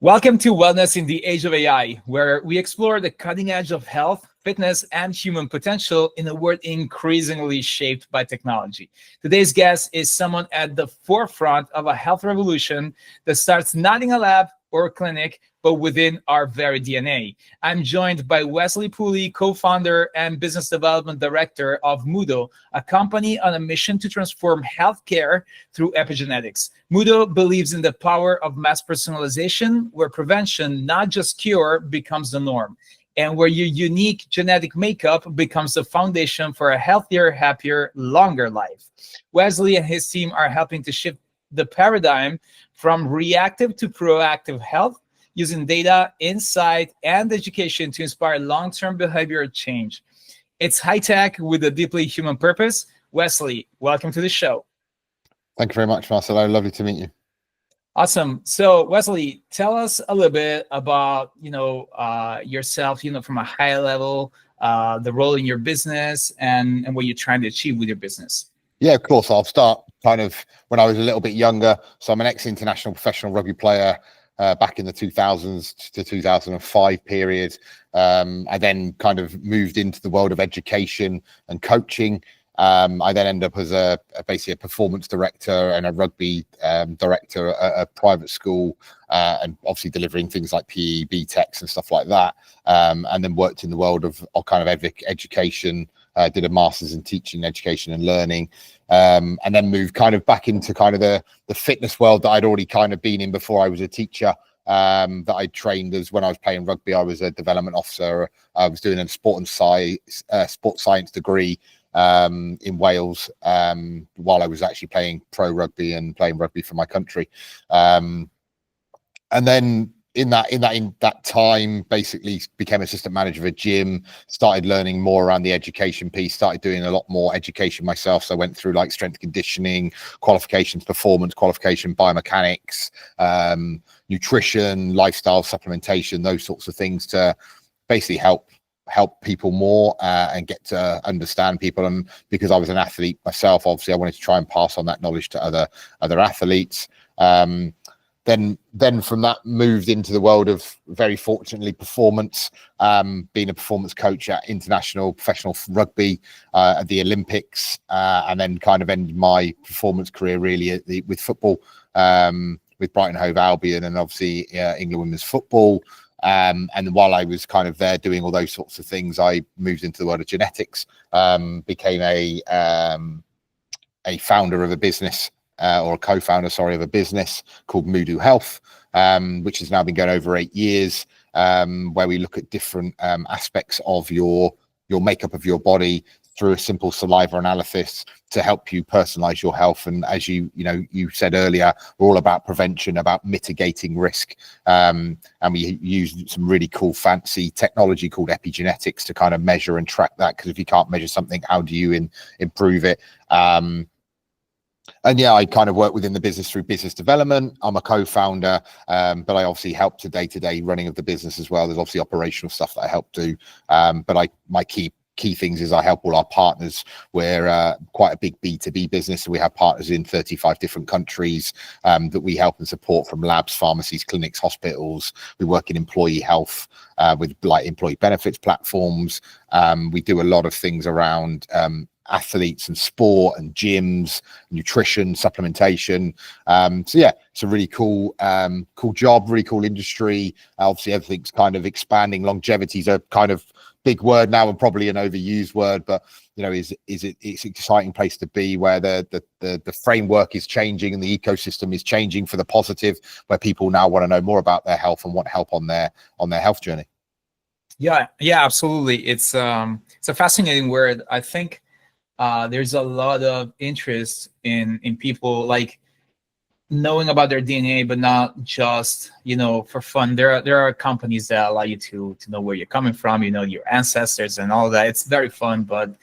Welcome to Wellness in the Age of AI, where we explore the cutting edge of health, fitness, and human potential in a world increasingly shaped by technology. Today's guest is someone at the forefront of a health revolution that starts not in a lab or a clinic, but within our very DNA. I'm joined by Wesley Pooley, co-founder and business development director of Muhdo, a company on a mission to transform healthcare through epigenetics. Muhdo believes in the power of mass personalization, where prevention, not just cure, becomes the norm, and where your unique genetic makeup becomes the foundation for a healthier, happier, longer life. Wesley and his team are helping to shift the paradigm from reactive to proactive health, using data, insight, and education to inspire long-term behavioral change. It's high-tech with a deeply human purpose. Wesley, welcome to the show. Thank you very much, Marcelo. Lovely to meet you. Awesome. So, Wesley, tell us a little bit about yourself. From a high level, the role in your business and what you're trying to achieve with your business. Yeah, of course. I'll start kind of when I was a little bit younger. So I'm an ex-international professional rugby player back in the 2000s to 2005 period. I then kind of moved into the world of education and coaching. I then ended up as basically a performance director and a rugby director at a private school, and obviously delivering things like PE, BTECs and stuff like that. And then worked in the world of kind of education, did a master's in teaching, education and learning, and then moved kind of back into kind of the fitness world that I'd already kind of been in before I was a teacher. That I trained as when I was playing rugby. I was a development officer. I was doing a sports science degree in Wales while I was actually playing pro rugby and playing rugby for my country. And then in that time, basically became assistant manager of a gym, started learning more around the education piece, started doing a lot more education myself. So I went through like strength conditioning, qualifications, performance qualification, biomechanics, nutrition, lifestyle supplementation, those sorts of things to basically help people more and get to understand people. And because I was an athlete myself, obviously I wanted to try and pass on that knowledge to other athletes. Then from that moved into the world of, very fortunately, performance, being a performance coach at international professional rugby at the Olympics, and then kind of ended my performance career really with football, with Brighton Hove Albion and obviously England women's football. And while I was kind of there doing all those sorts of things, I moved into the world of genetics, became a founder of a business, or a co-founder, of a business called Muhdo Health, which has now been going over 8 years, where we look at different aspects of your makeup of your body through a simple saliva analysis to help you personalize your health. And as you said earlier, we're all about prevention, about mitigating risk. And we use some really cool fancy technology called epigenetics to kind of measure and track that. Because if you can't measure something, how do you improve it? And yeah, I kind of work within the business through business development. I'm a co-founder, but I obviously help to day-to-day running of the business as well. There's obviously operational stuff that I help do. But my key things is I help all our partners. We're quite a big B2B business. So we have partners in 35 different countries that we help and support, from labs, pharmacies, clinics, hospitals. We work in employee health with like employee benefits platforms. We do a lot of things around athletes and sport and gyms, nutrition, supplementation. So yeah, it's a really cool job, really cool industry. Obviously everything's kind of expanding. Longevity is a kind of big word now and probably an overused word, but it's an exciting place to be, where the framework is changing and the ecosystem is changing for the positive, where people now want to know more about their health and want help on their health journey. Yeah, absolutely. It's a fascinating word. I think there's a lot of interest in people like knowing about their DNA, but not just for fun. There are companies that allow you to know where you're coming from, your ancestors and all that. It's very fun, but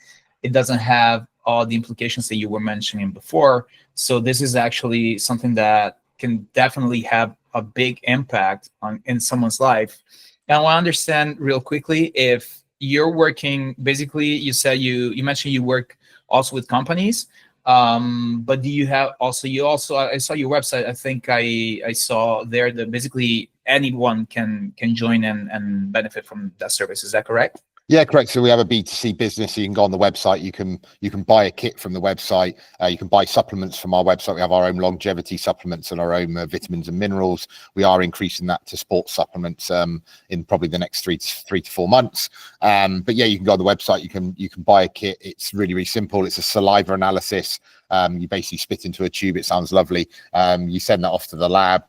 it doesn't have all the implications that you were mentioning before. So this is actually something that can definitely have a big impact in someone's life. And I want to understand real quickly, if you're working, basically you said you mentioned you work also with companies, but do you have also, I saw your website, I think I saw there that basically anyone can join and benefit from that service. Is that correct? Yeah, correct. So we have a B2C business. So you can go on the website. You can buy a kit from the website. You can buy supplements from our website. We have our own longevity supplements and our own vitamins and minerals. We are increasing that to sports supplements in probably the next 3 to 4 months. But yeah, you can go on the website. You can buy a kit. It's really, really simple. It's a saliva analysis. You basically spit into a tube. It sounds lovely. You send that off to the lab.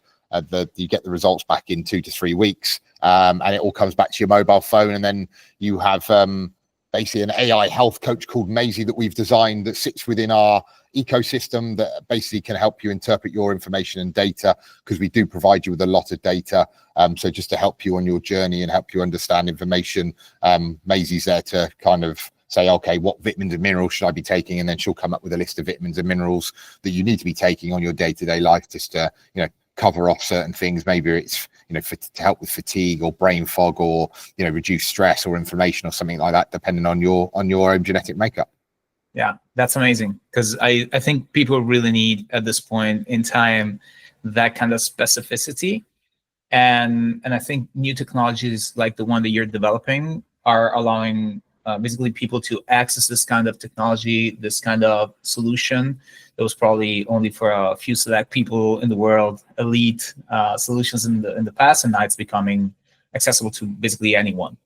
You get the results back in 2 to 3 weeks, and it all comes back to your mobile phone. And then you have basically an AI health coach called Maisie that we've designed that sits within our ecosystem that basically can help you interpret your information and data, because we do provide you with a lot of data. So just to help you on your journey and help you understand information, Maisie's there to kind of say, okay, what vitamins and minerals should I be taking? And then she'll come up with a list of vitamins and minerals that you need to be taking on your day-to-day life, just to, cover off certain things. Maybe it's, to help with fatigue or brain fog, or, reduce stress or inflammation or something like that, depending on your own genetic makeup. Yeah, that's amazing, because I think people really need at this point in time that kind of specificity. And I think new technologies like the one that you're developing are allowing basically people to access this kind of technology, this kind of solution that was probably only for a few select people in the world, elite solutions in the past, and now it's becoming accessible to basically anyone.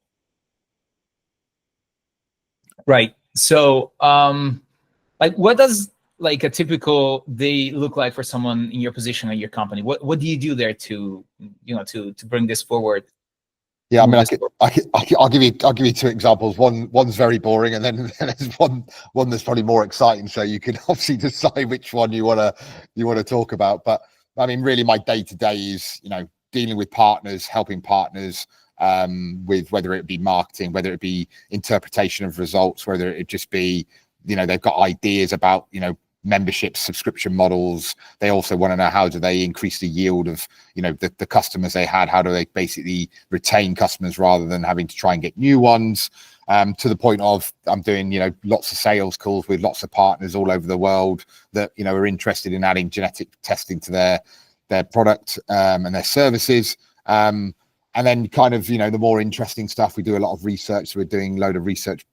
Right. So, what does a typical day look like for someone in your position at your company? What do you do there to bring this forward? Yeah, I mean, I'll give you 2 examples. One's very boring, and then there's one that's probably more exciting. So you can obviously decide which one you want to talk about. But I mean, really, my day to day is dealing with partners, helping partners with whether it be marketing, whether it be interpretation of results, whether it just be they've got ideas about membership subscription models. They also want to know, how do they increase the yield of the customers they had? How do they basically retain customers rather than having to try and get new ones? To the point of I'm doing lots of sales calls with lots of partners all over the world that are interested in adding genetic testing to their product and their services. And then kind of the more interesting stuff, we do a lot of research. So we're doing a load of research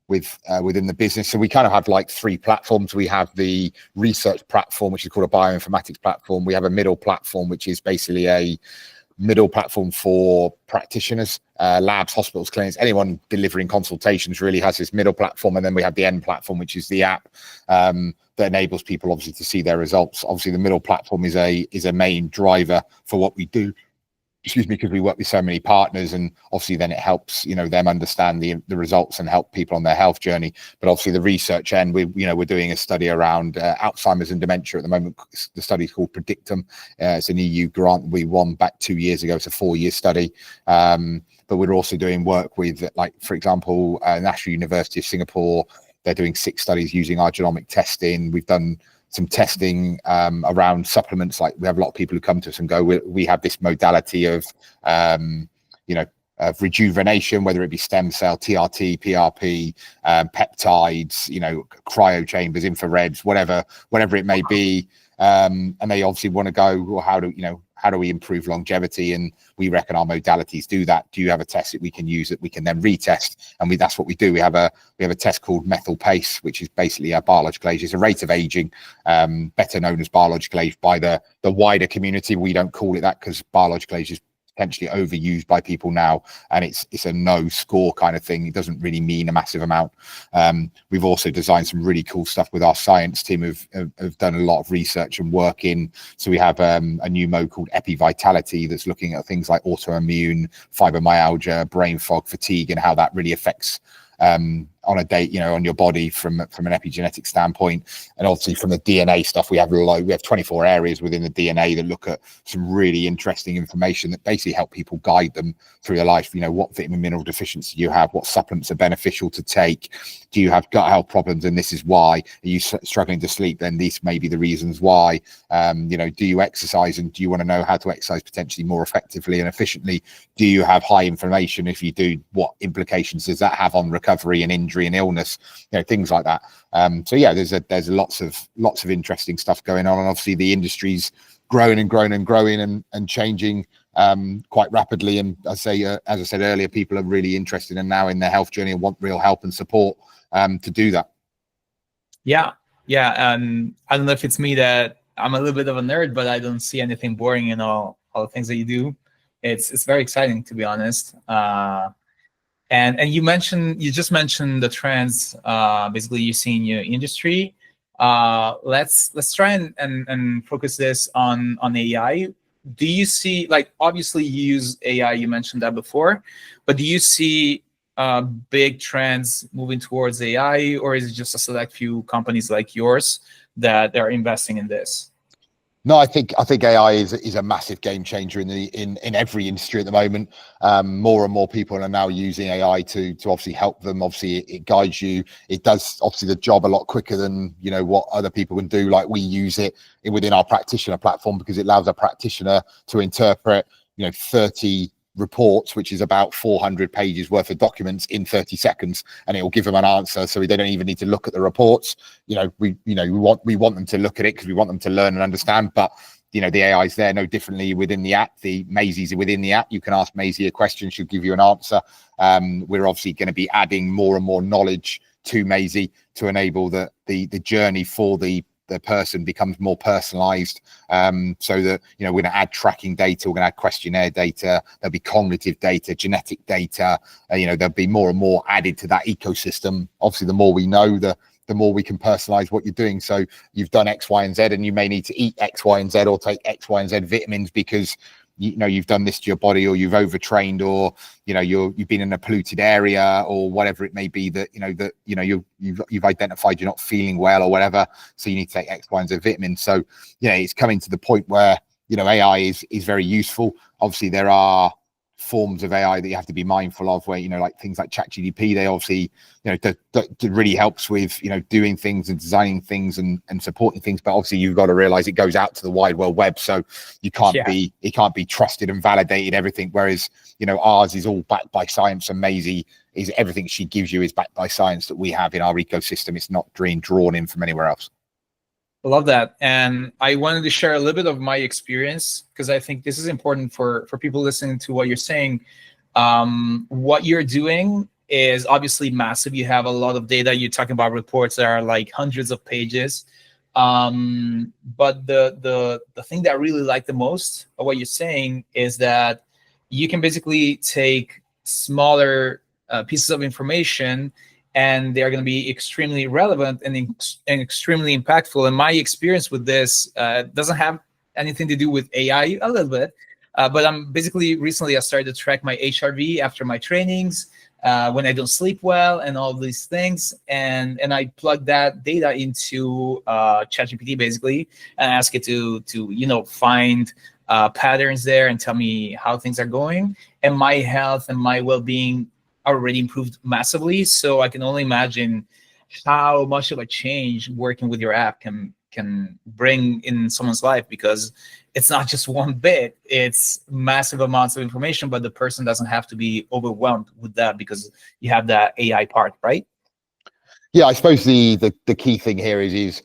within the business. So we kind of have 3 platforms. We have the research platform, which is called a bioinformatics platform. We have a middle platform, which is basically a middle platform for practitioners, labs, hospitals, clinics, anyone delivering consultations really has this middle platform. And then we have the end platform, which is the app that enables people obviously to see their results. Obviously, the middle platform is a main driver for what we do. Because we work with so many partners, and obviously then it helps them understand the results and help people on their health journey. But obviously the research end, we're doing a study around Alzheimer's and dementia at the moment. The study is called Predictum. It's an EU grant we won back 2 years ago. It's a 4-year study. But we're also doing work with, for example, National University of Singapore. They're doing 6 studies using our genomic testing. We've done some testing around supplements. We have a lot of people who come to us and go, we have this modality of of rejuvenation, whether it be stem cell, TRT, PRP, peptides, cryo chambers, infrareds, whatever it may be. And they obviously want to go, well, how do we improve longevity? And we reckon our modalities do that. Do you have a test that we can use that we can then retest? And that's what we do. We have a test called methyl pace, which is basically a biological age. It's a rate of aging, better known as biological age by the wider community. We don't call it that because biological age is potentially overused by people now, and it's a no score kind of thing. It doesn't really mean a massive amount. We've also designed some really cool stuff with our science team who've done a lot of research and work in. So we have a new mode called epivitality that's looking at things like autoimmune, fibromyalgia, brain fog, fatigue, and how that really affects on a date, on your body from an epigenetic standpoint. And obviously from the DNA stuff, we have 24 areas within the DNA that look at some really interesting information that basically help people guide them through their life. What vitamin mineral deficiency you have, what supplements are beneficial to take, do you have gut health problems, and this is why. Are you struggling to sleep? Then these may be the reasons why. Do you exercise, and do you want to know how to exercise potentially more effectively and efficiently? Do you have high inflammation? If you do, what implications does that have on recovery and injury and illness, things like that. So yeah, there's lots of interesting stuff going on, and obviously the industry's growing and changing quite rapidly. And as I said earlier, people are really interested and now in their health journey and want real help and support to do that. Yeah. And I don't know if it's me that I'm a little bit of a nerd, but I don't see anything boring in all the things that you do. It's very exciting, to be honest. And you just mentioned the trends basically you see in your industry. Let's try and focus this on AI. Do you see, like, obviously you use AI, you mentioned that before, but do you see big trends moving towards AI, or is it just a select few companies like yours that are investing in this? No, I think AI is a massive game changer in every industry at the moment. More and more people are now using AI to obviously help them. Obviously, it guides you. It does obviously the job a lot quicker than what other people can do. Like, we use it within our practitioner platform because it allows a practitioner to interpret 30 reports, which is about 400 pages worth of documents, in 30 seconds, and it will give them an answer. So they don't even need to look at the reports. We want them to look at it because we want them to learn and understand. But the AI is there no differently within the app. The Maisie's within the app. You can ask Maisie a question, she'll give you an answer. We're obviously going to be adding more and more knowledge to Maisie to enable the journey for the person becomes more personalized, so that we're going to add tracking data, we're going to add questionnaire data, there'll be cognitive data, genetic data, there'll be more and more added to that ecosystem. Obviously, the more we know, the more we can personalize what you're doing. So you've done X, Y, and Z, and you may need to eat X, Y, and Z, or take X, Y, and Z vitamins because you've done this to your body, or you've overtrained, or you've been in a polluted area, or whatever it may be, that you've identified you're not feeling well or whatever, so you need to take X, Y, and Z vitamins. So it's coming to the point where AI is very useful. Obviously, there are forms of AI that you have to be mindful of, where like things like ChatGPT, they obviously that really helps with doing things and designing things and supporting things, but obviously you've got to realize it goes out to the wide world web, so it can't be trusted and validated everything, whereas ours is all backed by science, and Maisie is everything she gives you is backed by science that we have in our ecosystem. It's not drawn in from anywhere else. I love that. And I wanted to share a little bit of my experience because I think this is important for people listening to what you're saying. What you're doing is obviously massive. You have a lot of data. You're talking about reports that are like hundreds of pages. But the thing that I really like the most of what you're saying is that you can basically take smaller pieces of information, and they are going to be extremely relevant and extremely impactful. And my experience with this doesn't have anything to do with AI, a little bit, but recently I started to track my HRV after my trainings, when I don't sleep well and all these things. And I plug that data into ChatGPT basically, and ask it to find patterns there and tell me how things are going. And my health and my well-being already improved massively. So I can only imagine how much of a change working with your app can bring in someone's life, because it's not just one bit, it's massive amounts of information, but the person doesn't have to be overwhelmed with that because you have that AI part, right? Yeah, I suppose the key thing here is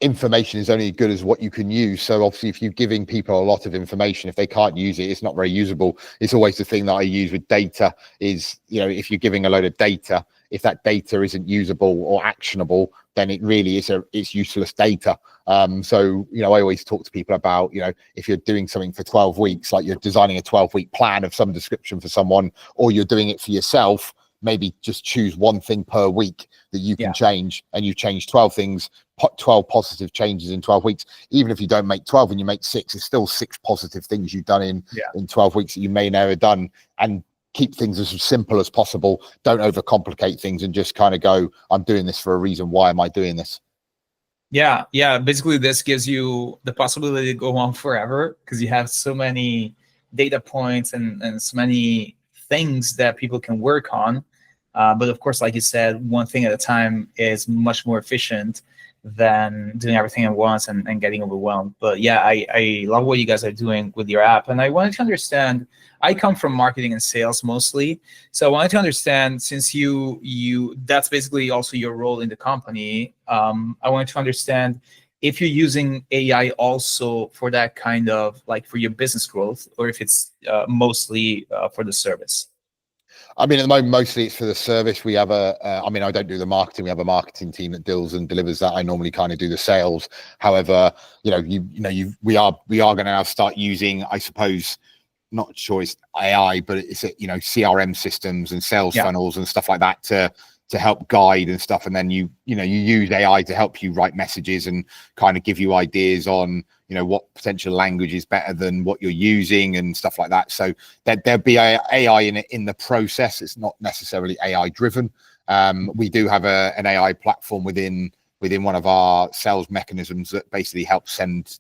information is only as good as what you can use. So obviously, if you're giving people a lot of information, if they can't use it, it's not very usable. It's always the thing that I use with data is, if you're giving a load of data, if that data isn't usable or actionable, then it really is it's useless data. So I always talk to people about, if you're doing something for 12 weeks, like you're designing a 12-week plan of some description for someone, or you're doing it for yourself, maybe just choose one thing per week that you can change, and you change 12 things, 12 positive changes in 12 weeks. Even if you don't make 12 and you make 6, it's still 6 positive things you've done in 12 weeks that you may never have done. And keep things as simple as possible. Don't overcomplicate things, and just kind of go, I'm doing this for a reason. Why am I doing this? Yeah. Basically, this gives you the possibility to go on forever because you have so many data points and so many things that people can work on. But of course, like you said, one thing at a time is much more efficient than doing everything at once and getting overwhelmed. But yeah, I love what you guys are doing with your app. And I wanted to understand, I come from marketing and sales mostly. So I wanted to understand, since you that's basically also your role in the company. I wanted to understand if you're using AI also for that kind of like for your business growth, or if it's mostly for the service. I mean, at the moment, mostly it's for the service. We have I mean, I don't do the marketing. We have a marketing team that deals and delivers that. I normally kind of do the sales. However, we are going to now start using, I suppose, not sure it's AI, but it's CRM systems and sales funnels and stuff like that to help guide and stuff. And then you use AI to help you write messages and kind of give you ideas on what potential language is better than what you're using and stuff like that. So there'll be AI in the process. It's not necessarily AI driven. We do have an AI platform within one of our sales mechanisms that basically helps send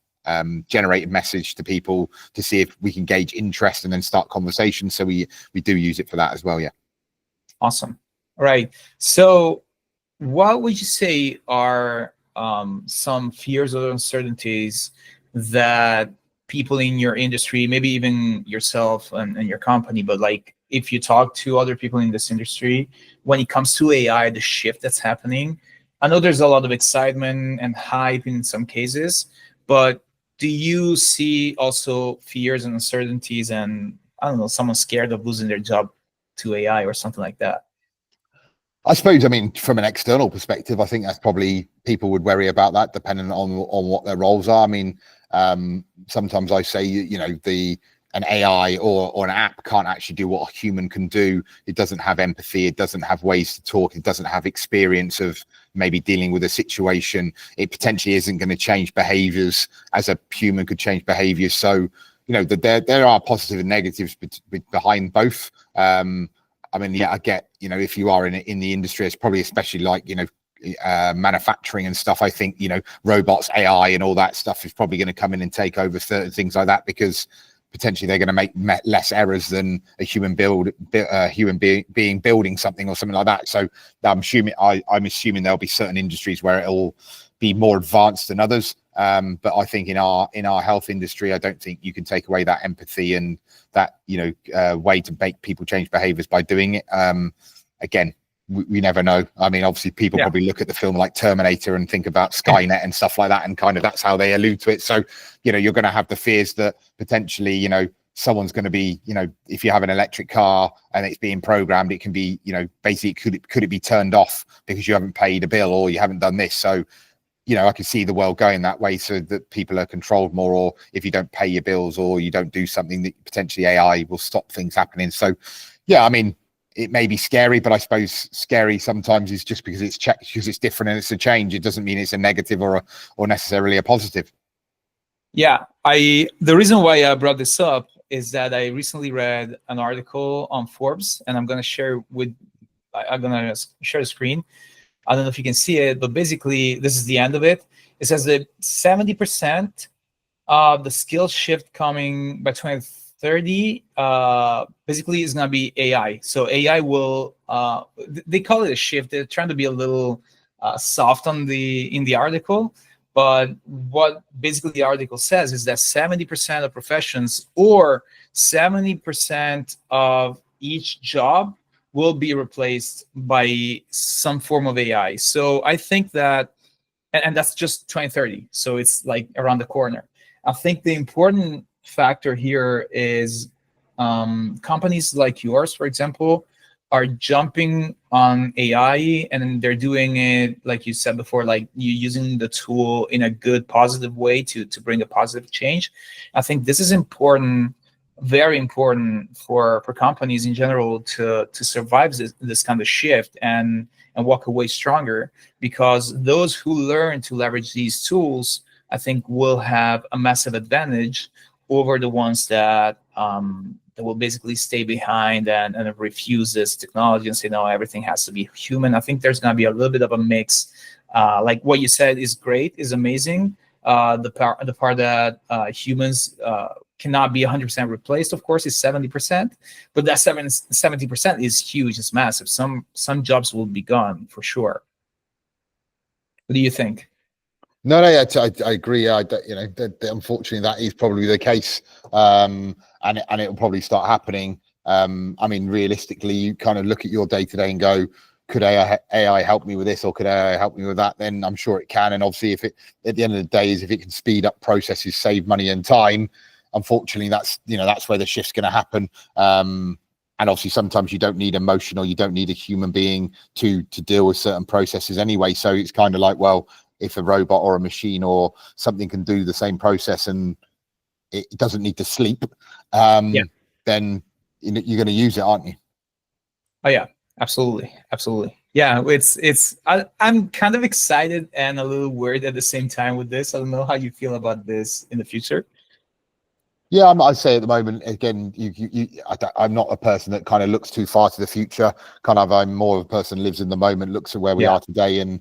generate a message to people to see if we can gauge interest and then start conversations. So we do use it for that as well. Yeah. Awesome. All right. So what would you say are some fears or uncertainties that people in your industry, maybe even yourself and your company, but like if you talk to other people in this industry, when it comes to AI, the shift that's happening, I know there's a lot of excitement and hype in some cases, but do you see also fears and uncertainties and, I don't know, someone scared of losing their job to AI or something like that? I suppose, I mean, from an external perspective, I think that's probably people would worry about that depending on what their roles are. I mean, sometimes I say, an AI or an app can't actually do what a human can do. It doesn't have empathy. It doesn't have ways to talk. It doesn't have experience of maybe dealing with a situation. It potentially isn't going to change behaviors as a human could change behaviors. So, there are positive and negatives behind both. I mean, yeah, I get, if you are in the industry, it's probably especially like, manufacturing and stuff. I think, robots, AI and all that stuff is probably going to come in and take over certain things like that, because potentially they're going to make less errors than a human being building something or something like that. So I'm assuming there'll be certain industries where it'll be more advanced than others. But I think in our health industry, I don't think you can take away that empathy and that way to make people change behaviors by doing it. Again, we never know. I mean, obviously, people probably look at the film like Terminator and think about Skynet and stuff like that, and kind of that's how they allude to it. So you're going to have the fears that potentially someone's going to be if you have an electric car and it's being programmed, it can be basically could it be turned off because you haven't paid a bill or you haven't done this. So I can see the world going that way, so that people are controlled more, or if you don't pay your bills or you don't do something, that potentially AI will stop things happening. So, yeah, I mean, it may be scary, but I suppose scary sometimes is just because it's different and it's a change. It doesn't mean it's a negative or necessarily a positive. Yeah, the reason why I brought this up is that I recently read an article on Forbes, and I'm going to share the screen. I don't know if you can see it, but basically this is the end of it. It says that 70% of the skill shift coming by 2030 basically is going to be AI. So AI will, they call it a shift. They're trying to be a little soft in the article. But what basically the article says is that 70% of professions, or 70% of each job, will be replaced by some form of AI. So I think that, and that's just 2030. So it's like around the corner. I think the important factor here is companies like yours, for example, are jumping on AI, and they're doing it, like you said before, like you using the tool in a good, positive way to bring a positive change. I think this is important, very important for companies in general to survive this kind of shift and walk away stronger, because those who learn to leverage these tools, I think, will have a massive advantage over the ones that will basically stay behind and refuse this technology and say, no, everything has to be human. I think there's going to be a little bit of a mix. Like what you said is great, is amazing. The part that humans cannot be 100% replaced, of course, is 70%. But that 70% is huge. It's massive. Some jobs will be gone for sure. What do you think? No, yeah, I agree. Unfortunately, that is probably the case, and it will probably start happening. I mean, realistically, you kind of look at your day to day and go, could AI help me with this, or could AI help me with that, then I'm sure it can. And obviously, if it, at the end of the day, is if it can speed up processes, save money and time, unfortunately, that's where the shift's going to happen. And obviously, sometimes you don't need emotion, or you don't need a human being to deal with certain processes anyway. So it's kind of like, well, if a robot or a machine or something can do the same process and it doesn't need to sleep, then you're going to use it, aren't you? Oh yeah, absolutely. Yeah, I'm kind of excited and a little worried at the same time with this. I don't know how you feel about this in the future. Yeah, I'd say at the moment, again, I'm not a person that kind of looks too far to the future. I'm more of a person who lives in the moment, looks at where we are today, and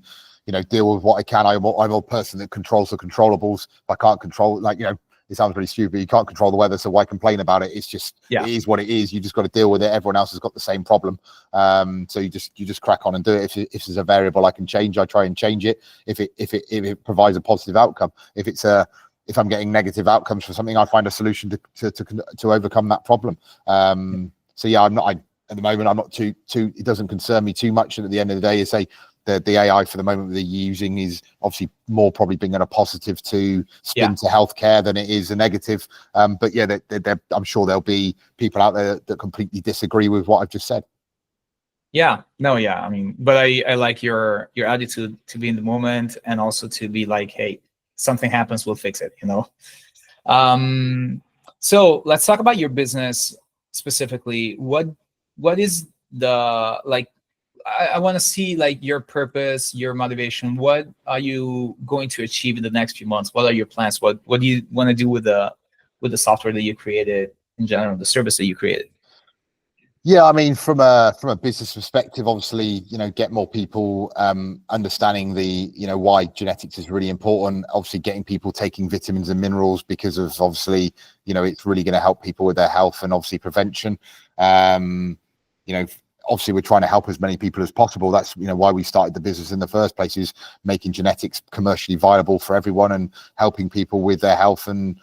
deal with what I can. I'm a person that controls the controllables. If I can't control, it sounds really stupid. You can't control the weather, so why complain about it? It's just it is what it is. You just got to deal with it. Everyone else has got the same problem, so you just crack on and do it. If there's a variable I can change, I try and change it. If it provides a positive outcome, if I'm getting negative outcomes for something, I find a solution to overcome that problem. So yeah, at the moment, I'm not too. It doesn't concern me too much. And at the end of the day, you say the AI for the moment that they're using is obviously more probably being a positive to spin to healthcare than it is a negative. But yeah, I'm sure there'll be people out there that completely disagree with what I've just said. Yeah, no, yeah. I mean, but I like your attitude to be in the moment, and also to be like, hey, something happens, we'll fix it, So let's talk about your business specifically. What is the, like, I want to see like your purpose, your motivation. What are you going to achieve in the next few months? What are your plans? What do you want to do with the software that you created, in general, the service that you created? Yeah, I mean, from a business perspective, obviously, get more people understanding why genetics is really important. Obviously, getting people taking vitamins and minerals because of obviously, it's really going to help people with their health, and obviously prevention. Obviously, we're trying to help as many people as possible. That's why we started the business in the first place, is making genetics commercially viable for everyone and helping people with their health and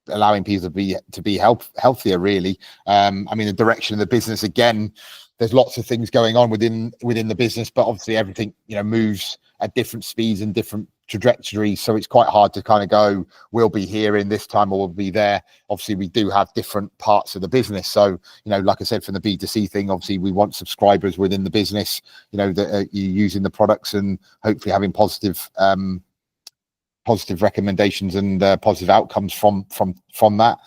allowing people to be healthier, really. I mean, the direction of the business, again, there's lots of things going on within the business, but obviously everything moves at different speeds and different trajectories, so it's quite hard to kind of go, we'll be here in this time or we'll be there. Obviously, we do have different parts of the business, so like I said, from the B2C thing, obviously we want subscribers within the business, that are using the products and hopefully having positive recommendations and positive outcomes from that.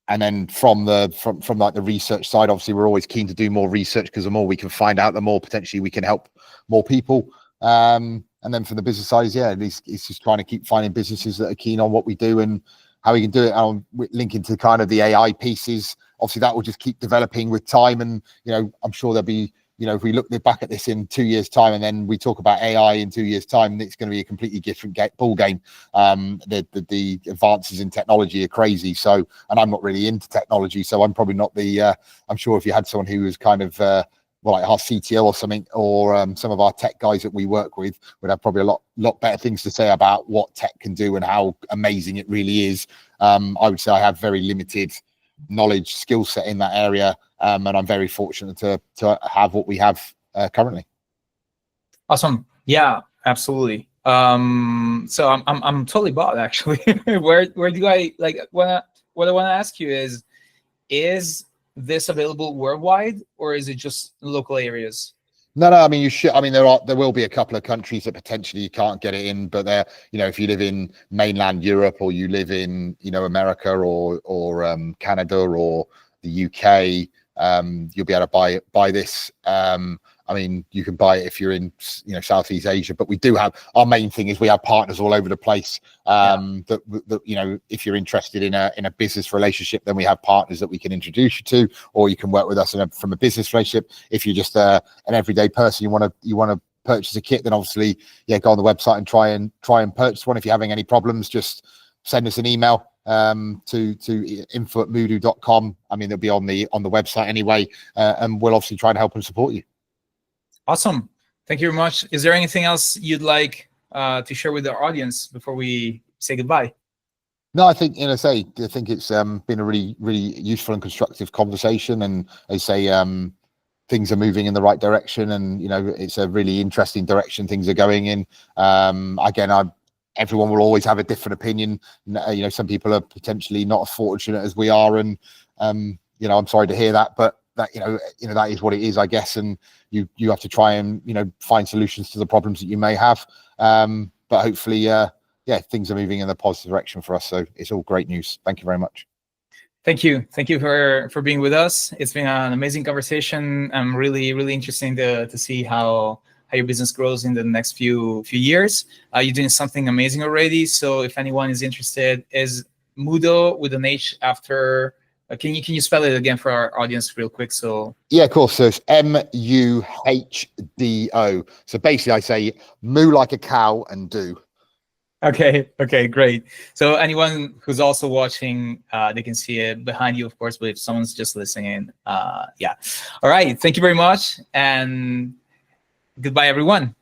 And then from like the research side, obviously we're always keen to do more research, because the more we can find out, the more potentially we can help more people. And then from the business side, it's just trying to keep finding businesses that are keen on what we do and how we can do it. Linking to kind of the AI pieces, obviously that will just keep developing with time. And I'm sure there'll be, if we look back at this in 2 years' time, and then we talk about AI in 2 years' time, it's going to be a completely different ball game. The advances in technology are crazy. So, and I'm not really into technology, so I'm probably not I'm sure if you had someone who was kind of like our CTO or something, or some of our tech guys that we work with, would have probably a lot better things to say about what tech can do and how amazing it really is. I would say I have very limited knowledge, skill set in that area, and I'm very fortunate to have what we have currently. Awesome. Yeah, absolutely. So I'm totally bought, actually. Where do I like what I want to ask you is this available worldwide, or is it just local areas? No, I mean, you should. I mean, there will be a couple of countries that potentially you can't get it in, but if you live in mainland Europe, or you live in, America or Canada or the UK, you'll be able to buy this. I mean, you can buy it if you're in, Southeast Asia, but we do have, our main thing is we have partners all over the place. That if you're interested in a business relationship, then we have partners that we can introduce you to, or you can work with us from a business relationship. If you're just an everyday person, you want to purchase a kit, then obviously, go on the website and try and purchase one. If you're having any problems, just send us an email to info@muhdo.com. I mean, they'll be on the website anyway, and we'll obviously try and help and support you. Awesome. Thank you very much. Is there anything else you'd like to share with our audience before we say goodbye? No, I think, I think it's been a really, really useful and constructive conversation. And I say, things are moving in the right direction, and it's a really interesting direction things are going in. Again, everyone will always have a different opinion. Some people are potentially not as fortunate as we are, and I'm sorry to hear that, but that that is what it is, I guess, and you have to try and find solutions to the problems that you may have. But hopefully, things are moving in the positive direction for us. So it's all great news. Thank you very much. Thank you for being with us. It's been an amazing conversation. I'm really interesting to see how your business grows in the next few years. You're doing something amazing already. So if anyone is interested, is Muhdo with an H after. Can you spell it again for our audience real quick? So yeah, of course. So it's Muhdo. So basically, I say moo like a cow and do. Okay, great. So anyone who's also watching, they can see it behind you, of course. But if someone's just listening, yeah. All right. Thank you very much, and goodbye, everyone.